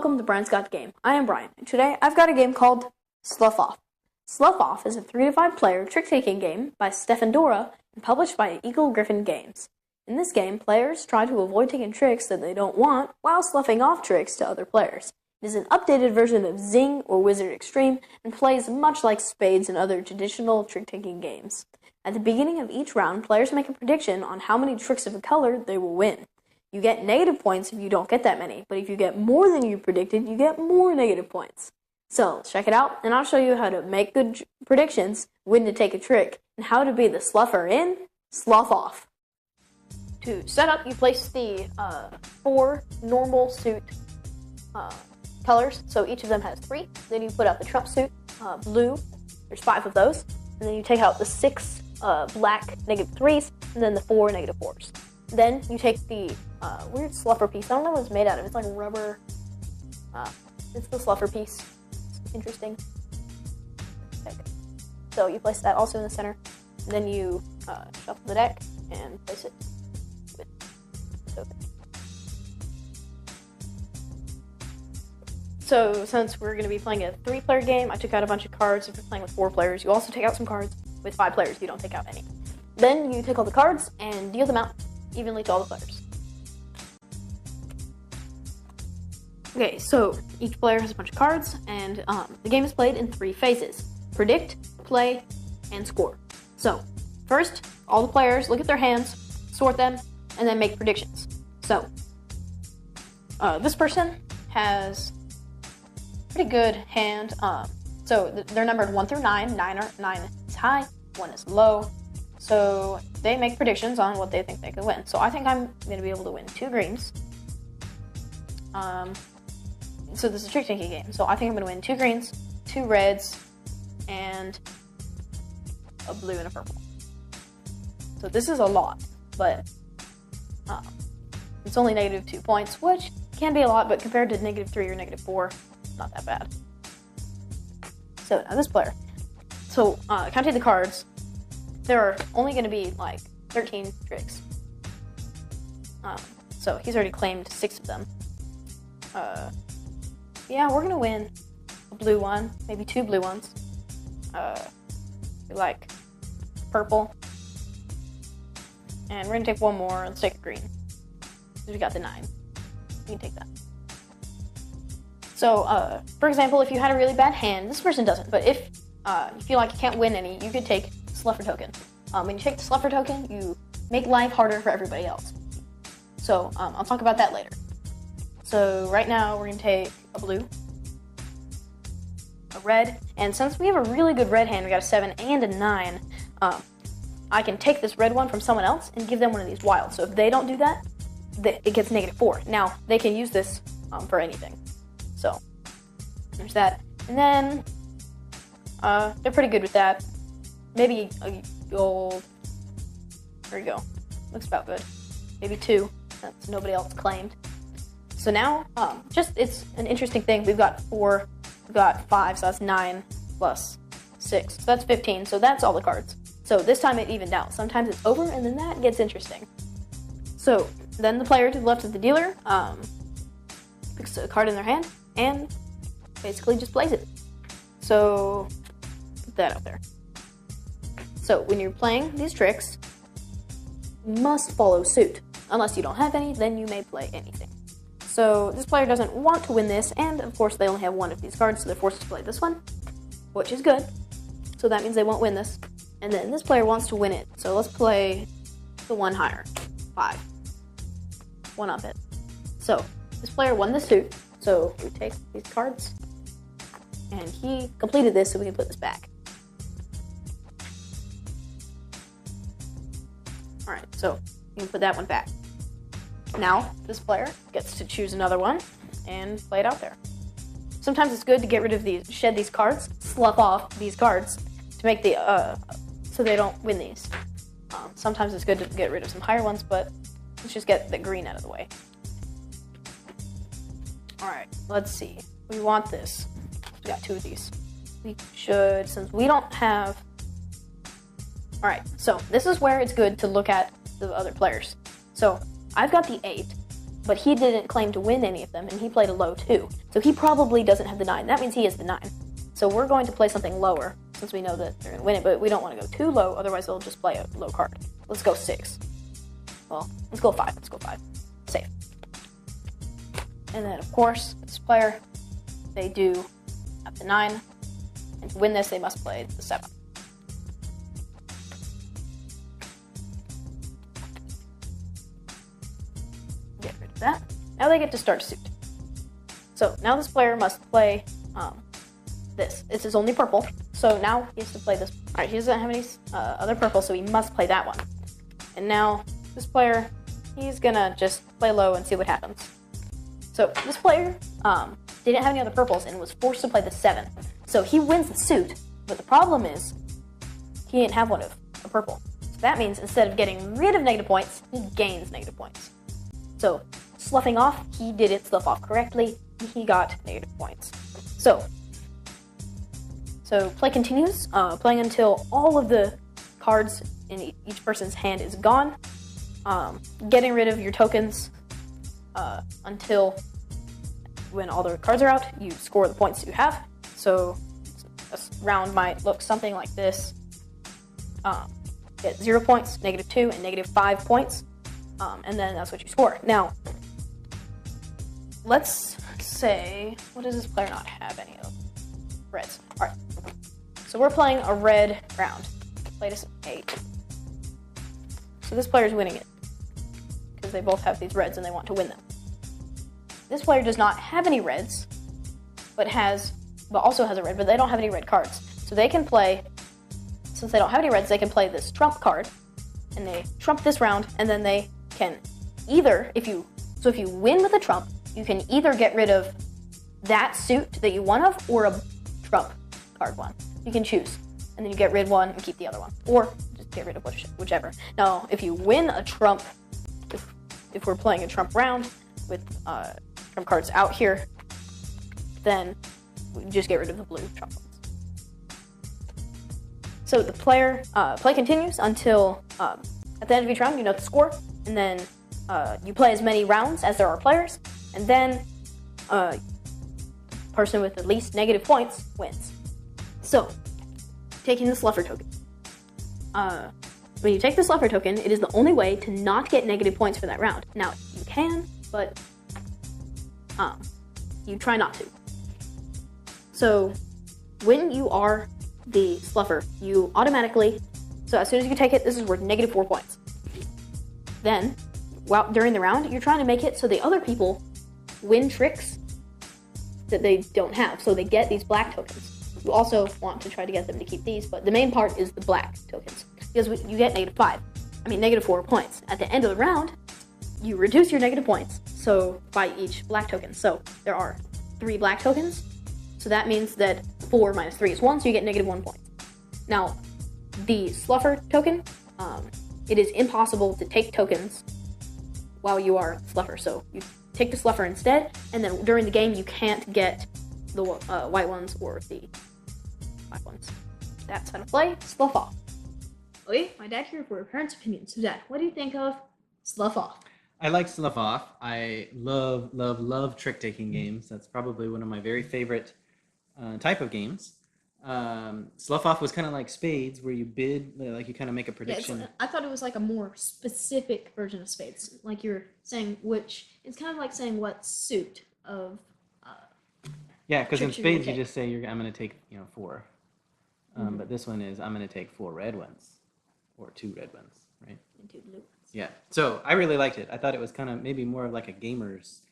welcome to Brian's Got the Game. I am Brian, and today I've got a game called Sluff Off. Sluff Off is a 3 to 5 player trick-taking game by Stefan and Dorra and published by Gryphon Games. In this game, players try to avoid taking tricks that they don't want while sloughing off tricks to other players. It is an updated version of Zing or Wizard Extreme and plays much like spades and other traditional trick-taking games. At the beginning of each round, players make a prediction on how many tricks of a color they will win. You get negative points if you don't get that many, but if you get more than you predicted, you get more negative points. So, let's check it out, and I'll show you how to make good predictions, when to take a trick, and how to be the sluffer in Sluff Off. To set up, you place the 4 normal suit colors, so each of them has 3. Then you put out the trump suit, blue, there's 5 of those, and then you take out the 6 black -3s, and then the 4 -4s. Then you take the weird sluffer piece. I don't know what it's made out of. It's like rubber. It's the sluffer piece. It's interesting. Okay. So you place that also in the center. And then you shuffle the deck and place it with the token. So since we're going to be playing a 3-player game, I took out a bunch of cards. If you're playing with 4 players, you also take out some cards. With 5 players, you don't take out any. Then you take all the cards and deal them out evenly to all the players. Okay, so each player has a bunch of cards, and the game is played in 3 phases: predict, play, and score. So, first, all the players look at their hands, sort them, and then make predictions. So, this person has a pretty good hand. So they're numbered 1 through 9. 9 is high, 1 is low. So they make predictions on what they think they could win. So I think I'm going to be able to win 2 greens. So this is a trick-taking game. So I think I'm going to win 2 greens, 2 reds, and a blue and a purple. So this is a lot, but it's only -2 points, which can be a lot, but compared to -3 or -4, not that bad. So now this player. So counting the cards, there are only going to be like 13 tricks. So he's already claimed 6 of them. Yeah, we're going to win a blue one, maybe 2 blue ones. We like purple. And we're going to take 1 more. Let's take a green. We got the 9. You can take that. So, for example, if you had a really bad hand, this person doesn't, but if you feel like you can't win any, you could take Sluffer token. When you take the Sluffer token, you make life harder for everybody else. So, I'll talk about that later. So, right now, we're going to take a blue, a red, and since we have a really good red hand, we got a 7 and a 9, I can take this red one from someone else and give them one of these wilds. So, if they don't do that, it gets -4. Now, they can use this for anything. So, there's that. And then, they're pretty good with that. Maybe a gold. There you go. Looks about good. Maybe 2. That's nobody else claimed. So now, it's an interesting thing. We've got 4, we've got 5, so that's 9 plus 6. So that's 15, so that's all the cards. So this time it evened out. Sometimes it's over, and then that gets interesting. So, then the player to the left of the dealer, picks a card in their hand, and basically just plays it. So, put that out there. So, when you're playing these tricks, you must follow suit. Unless you don't have any, then you may play anything. So, this player doesn't want to win this, and of course they only have 1 of these cards, so they're forced to play this one, which is good. So that means they won't win this. And then this player wants to win it, so let's play the 1 higher, 5. 1 up it. So, this player won the suit, so we take these cards, and he completed this, so we can put this back. Alright, so you can put that one back. Now, this player gets to choose another one and play it out there. Sometimes it's good to get rid of these, shed these cards, slough off these cards to make the, so they don't win these. Sometimes it's good to get rid of some higher ones, but let's just get the green out of the way. Alright, let's see. We want this. We got 2 of these. We should, since we don't have... Alright, so this is where it's good to look at the other players. So, I've got the 8, but he didn't claim to win any of them, and he played a low 2. So he probably doesn't have the 9. That means he has the 9. So we're going to play something lower, since we know that they're going to win it, but we don't want to go too low, otherwise they'll just play a low card. Let's go 6. Well, let's go 5. Let's go 5. Safe. And then, of course, this player, they do have the 9, and to win this, they must play the 7. Get rid of that. Now they get to start suit. So now this player must play this. This is only purple, so now he has to play this. Alright, he doesn't have any other purple, so he must play that one. And now this player, he's gonna just play low and see what happens. So this player didn't have any other purples and was forced to play the 7. So he wins the suit, but the problem is he didn't have one of a purple. So that means instead of getting rid of negative points, he gains negative points. So sloughing off, he didn't slough off correctly. He got negative points. So play continues, playing until all of the cards in each person's hand is gone. Getting rid of your tokens until when all the cards are out, you score the points you have. So a round might look something like this. Get 0 points, -2, and -5 points. And then that's what you score. Now, let's say, what does this player not have any of? Reds. Alright. So we're playing a red round. Played us 8. So this player's winning it, because they both have these reds and they want to win them. This player does not have any reds, but also has a red, but they don't have any red cards. So they can play, since they don't have any reds, they can play this trump card, and they trump this round, and then they can either, if you win with a trump, you can either get rid of that suit that you won of, or a trump card one. You can choose, and then you get rid of one and keep the other one, or just get rid of whichever. Now, if you win a trump, if we're playing a trump round with trump cards out here, then we just get rid of the blue trump ones. So the play continues until at the end of each round you know the score, and then you play as many rounds as there are players, and then the person with the least negative points wins. So, taking the Sluffer token. When you take the Sluffer token, it is the only way to not get negative points for that round. Now, you can, but you try not to. So, when you are the Sluffer, you automatically, so as soon as you take it, this is worth -4 points. Then, during the round, you're trying to make it so the other people win tricks that they don't have, so they get these black tokens. You also want to try to get them to keep these, but the main part is the black tokens, because you get -4 points. At the end of the round, you reduce your negative points, so by each black token. So there are 3 black tokens, so that means that 4 minus 3 is 1, so you get -1 point. Now, the Sluffer token, it is impossible to take tokens while you are Sluffer, so you take the Sluffer instead, and then during the game you can't get the white ones or the black ones. That's how to play Sluff Off. Okay, my dad here for a parent's opinion. So Dad, what do you think of Sluff Off? I like Sluff Off. I love trick-taking games. That's probably one of my very favorite type of games. Sluff Off was kind of like Spades, where you bid, like you kind of make a prediction. Yeah, I thought it was like a more specific version of Spades. Like you're saying it's kind of like saying what suit of yeah, because in Spades you just say I'm going to take 4. But this one is I'm going to take 4 red ones, or 2 red ones, right? And 2 blue ones. Yeah. So I really liked it. I thought it was kind of maybe more of like a gamer's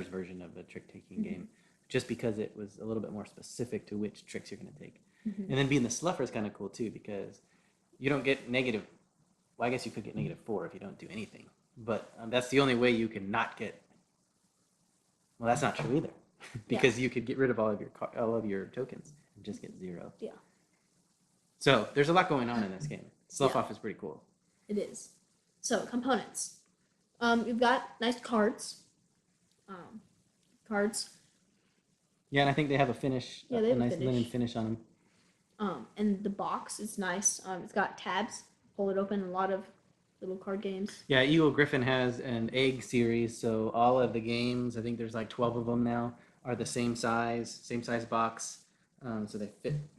version of a trick-taking game, just because it was a little bit more specific to which tricks you're going to take. And then being the Sluffer is kind of cool too, because you don't get negative. Well, I guess you could get -4 if you don't do anything, but that's the only way you can not get. Well, that's not true either, because you could get rid of all of your tokens and just get 0. Yeah. So there's a lot going on in this game. Sluff Off is pretty cool. It is. So components. You've got nice cards. Yeah, and I think they have a finish. Yeah, they have a nice finish. linen finish on them. And the box is nice. It's got tabs. Pull it open. A lot of little card games. Yeah, Gryphon has an egg series, so all of the games, I think there's like 12 of them now, are the same size box. So they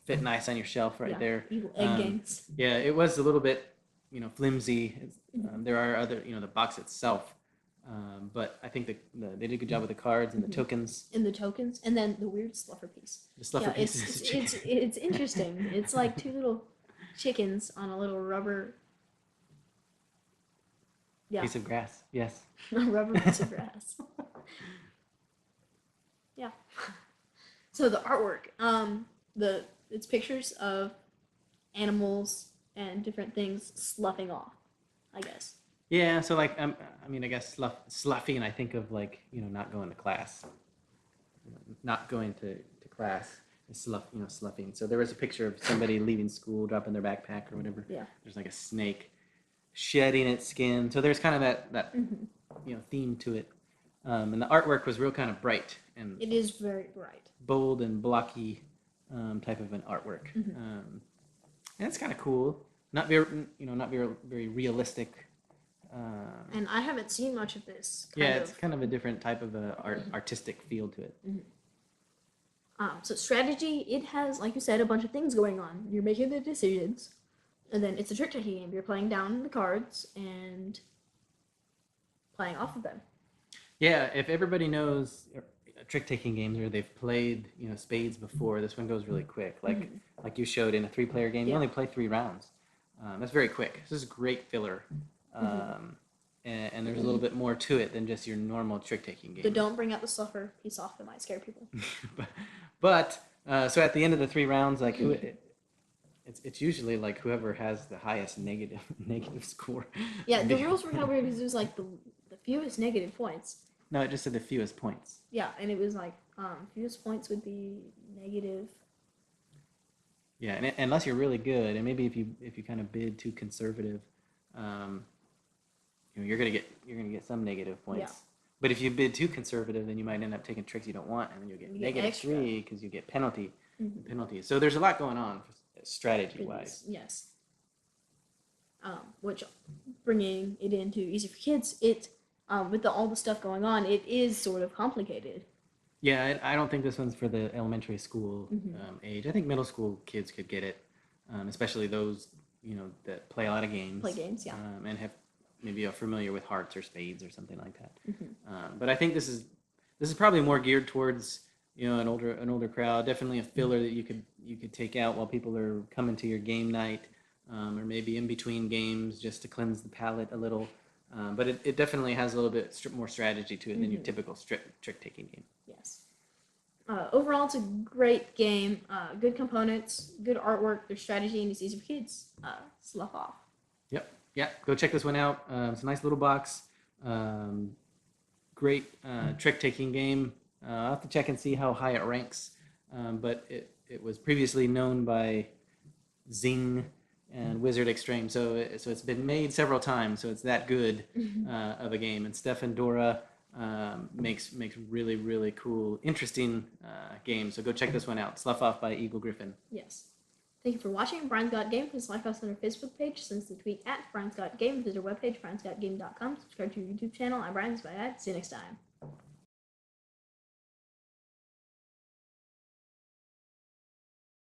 fit nice on your shelf right there. Eagle egg games. Yeah, it was a little bit, flimsy. There are other, the box itself. But I think they did a good job with the cards and the tokens. And the tokens, and then the weird sluffer piece. The sluffer piece is it's interesting. It's like two little chickens on a little rubber. Yeah. Piece of grass. Yes. A rubber piece of grass. Yeah. So the artwork, it's pictures of animals and different things sloughing off, I guess. Yeah, so like I guess sloughing, I think of like, not going to class. Not going to class is sloughing. So there was a picture of somebody leaving school, dropping their backpack or whatever. Yeah. There's like a snake shedding its skin. So there's kind of that theme to it. And the artwork was real kind of bright and it is very bright. Bold and blocky type of an artwork. And it's kind of cool. Not very realistic. And I haven't seen much of this. It's kind of a different type of artistic feel to it. So strategy, it has, like you said, a bunch of things going on. You're making the decisions, and then it's a trick-taking game. You're playing down the cards and playing off of them. Yeah, if everybody knows trick-taking games or they've played, spades before, this one goes really quick. Like you showed in a 3-player game, you only play 3 rounds. That's very quick. This is great filler. And there's a little bit more to it than just your normal trick-taking game. So don't bring out the sluffer piece off. That might scare people. but so at the end of the 3 rounds, like it's usually like whoever has the highest negative score. Yeah, the rules were kind of weird because it was like the fewest negative points. No, it just said the fewest points. Yeah, and it was like fewest points would be negative. Yeah, and unless you're really good, and maybe if you kind of bid too conservative, you're gonna get some negative points. Yeah. But if you bid too conservative, then you might end up taking tricks you don't want, and then you'll get negative 3 because you get penalties. So there's a lot going on strategy wise. Yes. Which, bringing it into Easy for Kids, it with all the stuff going on, it is sort of complicated. Yeah, I don't think this one's for the elementary school age. I think middle school kids could get it, especially those that play a lot of games. Play games, yeah. And have maybe are familiar with hearts or spades or something like that. But I think this is probably more geared towards an older crowd. Definitely a filler that you could take out while people are coming to your game night, or maybe in between games just to cleanse the palate a little. But it definitely has a little bit more strategy to it than your typical trick-taking game. Yes. Overall, it's a great game. Good components, good artwork. There's strategy, and it's easy for kids. Sluff Off. Yep. Yeah. Go check this one out. It's a nice little box. Great trick-taking game. I'll have to check and see how high it ranks. But it was previously known by Zing and Wizard Extreme, so it's been made several times, so it's that good of a game. And Stefan Dorra makes really, really cool, interesting games. So go check this one out. Sluff Off by Gryphon. Yes. Thank you for watching. Brian's Got Game. Please like us on our Facebook page. Send us a tweet at Brian's Got Game. Visit our webpage, briansgotgame.com. Subscribe to our YouTube channel. I'm Brian's. Bye. See you next time.